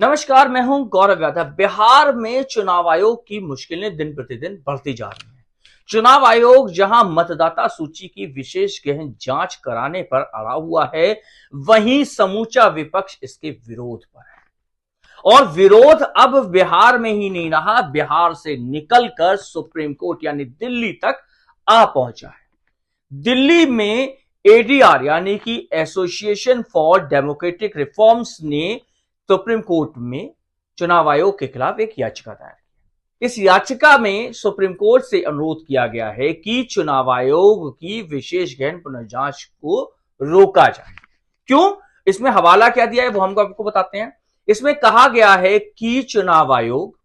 नमस्कार, मैं हूं गौरव यादव। बिहार में चुनाव आयोग की मुश्किलें दिन प्रतिदिन बढ़ती जा रही हैं। चुनाव आयोग जहां मतदाता सूची की विशेष गहन जांच कराने पर अड़ा हुआ है, वहीं समूचा विपक्ष इसके विरोध पर है। और विरोध अब बिहार में ही नहीं रहा, बिहार से निकलकर सुप्रीम कोर्ट यानी दिल्ली तक आ पहुंचा है। दिल्ली में एडीआर यानी कि एसोसिएशन फॉर डेमोक्रेटिक रिफॉर्म्स ने सुप्रीम कोर्ट में चुनाव आयोग के खिलाफ एक याचिका दायर की। इस याचिका में सुप्रीम कोर्ट से अनुरोध किया गया है कि चुनाव आयोग की विशेष गहन पुनर्जांच को रोका जाए। क्यों? इसमें हवाला क्या दिया है वो हम आपको बताते हैं। इसमें कहा गया है कि चुनाव आयोग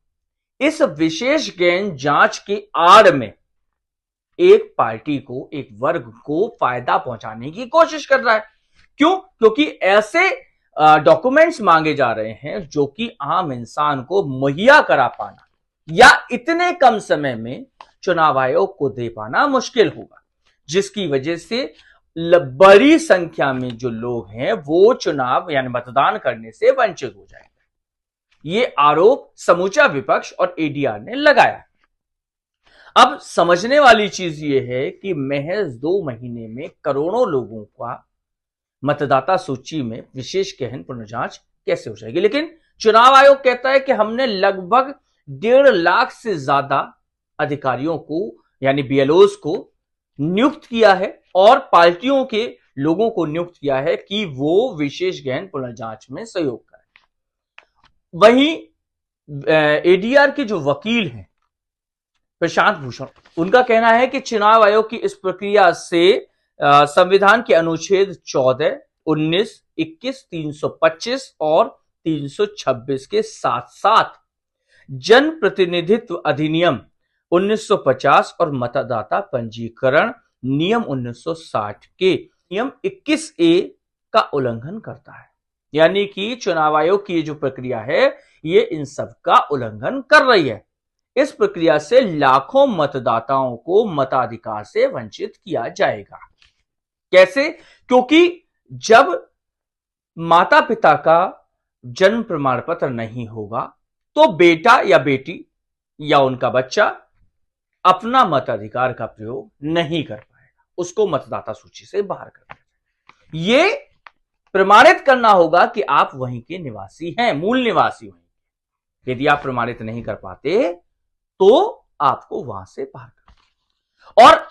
इस विशेष गहन जांच के आड़ में एक पार्टी को, एक वर्ग को फायदा पहुंचाने की कोशिश कर रहा है। क्यों? क्योंकि ऐसे डॉक्यूमेंट्स मांगे जा रहे हैं जो कि आम इंसान को मुहैया करा पाना या इतने कम समय में चुनाव आयोग को दे पाना मुश्किल होगा, जिसकी वजह से बड़ी संख्या में जो लोग हैं वो चुनाव यानी मतदान करने से वंचित हो जाएंगे। ये आरोप समूचा विपक्ष और एडीआर ने लगाया। अब समझने वाली चीज ये है कि महज 2 महीने में करोड़ों लोगों का मतदाता सूची में विशेष गहन पुनर्जांच कैसे हो जाएगी। लेकिन चुनाव आयोग कहता है कि हमने लगभग 1.5 लाख से ज्यादा अधिकारियों को यानी बीएलओज को नियुक्त किया है और पार्टियों के लोगों को नियुक्त किया है कि वो विशेष गहन पुनर्जांच में सहयोग करें। वहीं एडीआर के जो वकील हैं प्रशांत भूषण, उनका कहना है कि चुनाव आयोग की इस प्रक्रिया से संविधान के अनुच्छेद 14, 19, 21, 325 और 326 के साथ साथ जन प्रतिनिधित्व अधिनियम 1950 और मतदाता पंजीकरण नियम 1960 के नियम 21A का उल्लंघन करता है। यानी कि चुनाव आयोग की जो प्रक्रिया है ये इन सब का उल्लंघन कर रही है। इस प्रक्रिया से लाखों मतदाताओं को मताधिकार से वंचित किया जाएगा। कैसे? क्योंकि जब माता पिता का जन्म प्रमाण पत्र नहीं होगा तो बेटा या बेटी या उनका बच्चा अपना मताधिकार का प्रयोग नहीं कर पाएगा, उसको मतदाता सूची से बाहर कर देगा। यह प्रमाणित करना होगा कि आप वहीं के निवासी हैं, मूल निवासी वहीं। यदि आप प्रमाणित नहीं कर पाते तो आपको वहां से बाहर कर। और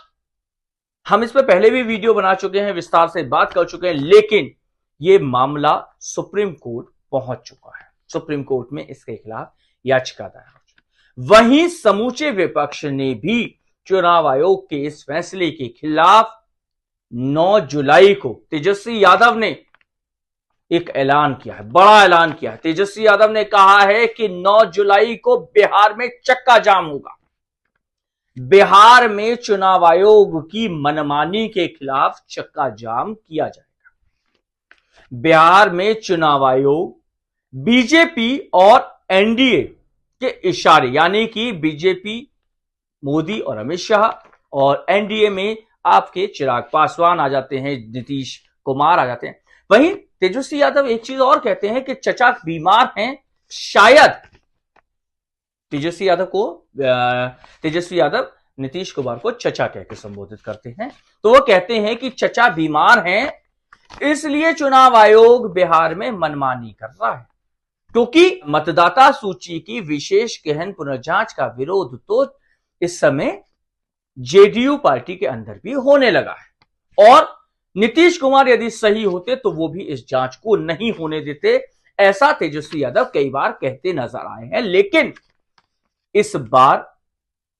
हम इस पर पहले भी वीडियो बना चुके हैं, विस्तार से बात कर चुके हैं, लेकिन यह मामला सुप्रीम कोर्ट पहुंच चुका है। सुप्रीम कोर्ट में इसके खिलाफ याचिका दायर हो चुकी। वहीं समूचे विपक्ष ने भी चुनाव आयोग के इस फैसले के खिलाफ 9 जुलाई को तेजस्वी यादव ने एक ऐलान किया है, बड़ा ऐलान किया है। तेजस्वी यादव ने कहा है कि 9 जुलाई को बिहार में चक्का जाम होगा। बिहार में चुनाव आयोग की मनमानी के खिलाफ चक्का जाम किया जाएगा। बिहार में चुनाव आयोग बीजेपी और एनडीए के इशारे यानी कि बीजेपी मोदी और अमित शाह और एनडीए में आपके चिराग पासवान आ जाते हैं, नीतीश कुमार आ जाते हैं। वहीं तेजस्वी यादव एक चीज और कहते हैं कि चचा बीमार हैं, शायद तेजस्वी यादव नीतीश कुमार को चचा कहकर संबोधित करते हैं। तो वो कहते हैं कि चचा बीमार हैं, इसलिए चुनाव आयोग बिहार में मनमानी कर रहा है। क्योंकि मतदाता सूची की विशेष गहन पुनर्जांच का विरोध तो इस समय जेडीयू पार्टी के अंदर भी होने लगा है और नीतीश कुमार यदि सही होते तो वो भी इस जांच को नहीं होने देते, ऐसा तेजस्वी यादव कई बार कहते नजर आए हैं। लेकिन इस बार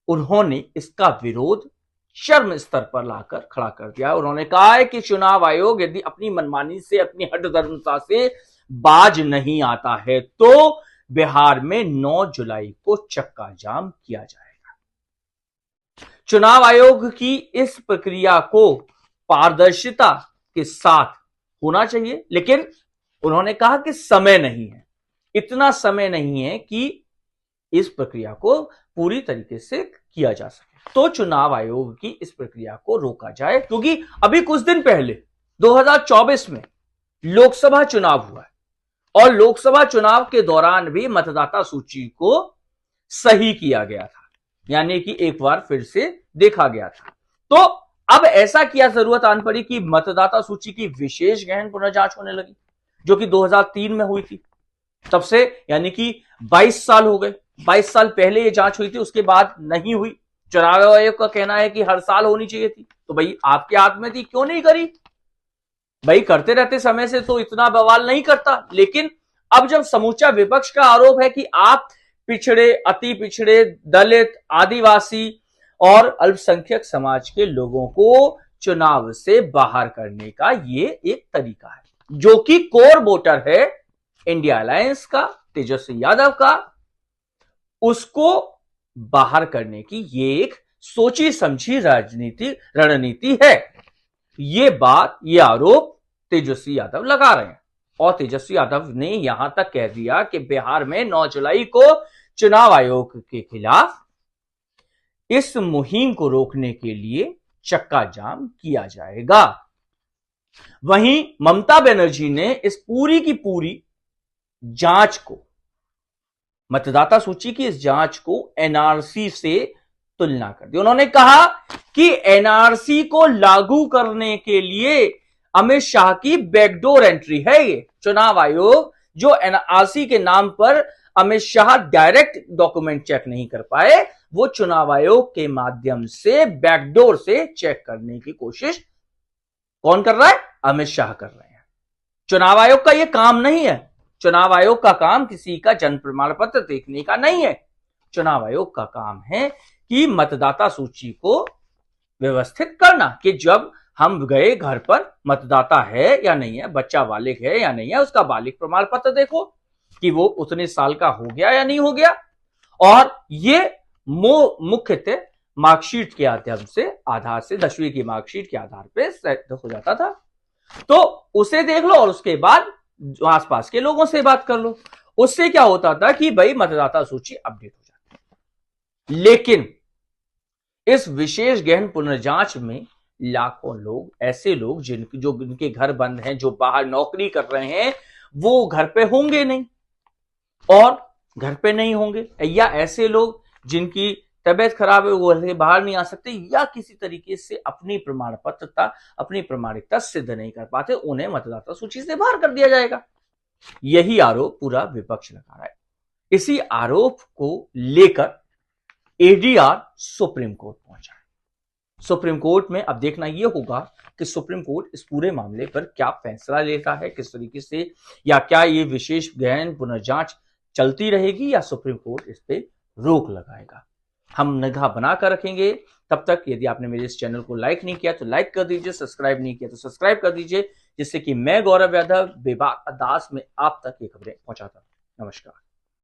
उन्होंने इसका विरोध चरम स्तर पर लाकर खड़ा कर दिया। उन्होंने कहा है कि चुनाव आयोग यदि अपनी मनमानी से, अपनी हठधर्मता से बाज नहीं आता है तो बिहार में 9 जुलाई को चक्का जाम किया जाएगा। चुनाव आयोग की इस प्रक्रिया को पारदर्शिता के साथ होना चाहिए, लेकिन उन्होंने कहा कि समय नहीं है, इतना समय नहीं है कि इस प्रक्रिया को पूरी तरीके से किया जा सके। तो चुनाव आयोग की इस प्रक्रिया को रोका जाए, क्योंकि अभी कुछ दिन पहले 2024 में लोकसभा चुनाव हुआ है और लोकसभा चुनाव के दौरान भी मतदाता सूची को सही किया गया था, यानी कि एक बार फिर से देखा गया था। तो अब ऐसा क्या जरूरत आन पड़ी कि मतदाता सूची की विशेष गहन पुनर्जांच होने लगी, जो कि 2003 में हुई थी। तब से यानी कि 22 साल हो गए। 22 साल पहले ये जांच हुई थी, उसके बाद नहीं हुई। चुनाव आयोग का कहना है कि हर साल होनी चाहिए थी। तो भाई आपके हाथ में थी, क्यों नहीं करी? भाई करते रहते समय से तो इतना बवाल नहीं करता, लेकिन अब जब समूचा विपक्ष का आरोप है कि आप पिछड़े, अति पिछड़े, दलित, आदिवासी और अल्पसंख्यक समाज के लोगों को चुनाव से बाहर करने का ये एक तरीका है, जो कि कोर वोटर है इंडिया अलायंस का, तेजस्वी यादव का, उसको बाहर करने की ये एक सोची समझी रणनीति है। ये बात, ये आरोप तेजस्वी यादव लगा रहे हैं। और तेजस्वी यादव ने यहां तक कह दिया कि बिहार में 9 जुलाई को चुनाव आयोग के खिलाफ इस मुहिम को रोकने के लिए चक्का जाम किया जाएगा। वहीं ममता बनर्जी ने इस पूरी की पूरी जांच को, मतदाता सूची की इस जांच को एनआरसी से तुलना कर दी। उन्होंने कहा कि एनआरसी को लागू करने के लिए अमित शाह की बैकडोर एंट्री है। ये चुनाव आयोग जो एनआरसी के नाम पर Amit Shah direct document check नहीं कर पाए, वो चुनाव आयोग के माध्यम से बैकडोर से चेक करने की कोशिश कौन कर रहा है? अमित शाह कर रहे हैं। चुनाव आयोग का यह काम नहीं है। चुनाव आयोग का काम किसी का जन्म प्रमाण पत्र देखने का नहीं है। चुनाव आयोग का काम है कि मतदाता सूची को व्यवस्थित करना, कि जब हम गए घर पर मतदाता है या नहीं है, बच्चा बालिग है या नहीं है, उसका बालिग प्रमाण पत्र देखो कि वो उतने साल का हो गया या नहीं हो गया। और ये मुख्यतः मार्कशीट के माध्यम से, आधार से 10वीं की मार्कशीट के आधार पर सेट हो जाता था। तो उसे देख लो और उसके बाद आसपास के लोगों से बात कर लो। उससे क्या होता था कि भाई मतदाता सूची अपडेट हो जाती। लेकिन इस विशेष गहन पुनर्जांच में लाखों लोग, ऐसे लोग जिनके घर बंद हैं, जो बाहर नौकरी कर रहे हैं, वो घर पे होंगे नहीं, और घर पे नहीं होंगे, या ऐसे लोग जिनकी तबीयत खराब है, वो घर से बाहर नहीं आ सकते, या किसी तरीके से अपनी प्रमाण पत्रता, अपनी प्रमाणिकता सिद्ध नहीं कर पाते, उन्हें मतदाता सूची से बाहर कर दिया जाएगा। यही आरोप पूरा विपक्ष लगा रहा है। इसी आरोप को लेकर एडीआर सुप्रीम कोर्ट पहुंचा है। सुप्रीम कोर्ट में अब देखना यह होगा कि सुप्रीम कोर्ट इस पूरे मामले पर क्या फैसला लेता है, किस तरीके से, या क्या ये विशेष गहन पुनर्जांच चलती रहेगी या सुप्रीम कोर्ट इस पे रोक लगाएगा। हम निगाह बनाकर रखेंगे। तब तक यदि आपने मेरे इस चैनल को लाइक नहीं किया तो लाइक कर दीजिए, सब्सक्राइब नहीं किया तो सब्सक्राइब कर दीजिए, जिससे कि मैं गौरव यादव बेबाक अंदाज में आप तक ये खबरें पहुंचाता हूं। नमस्कार।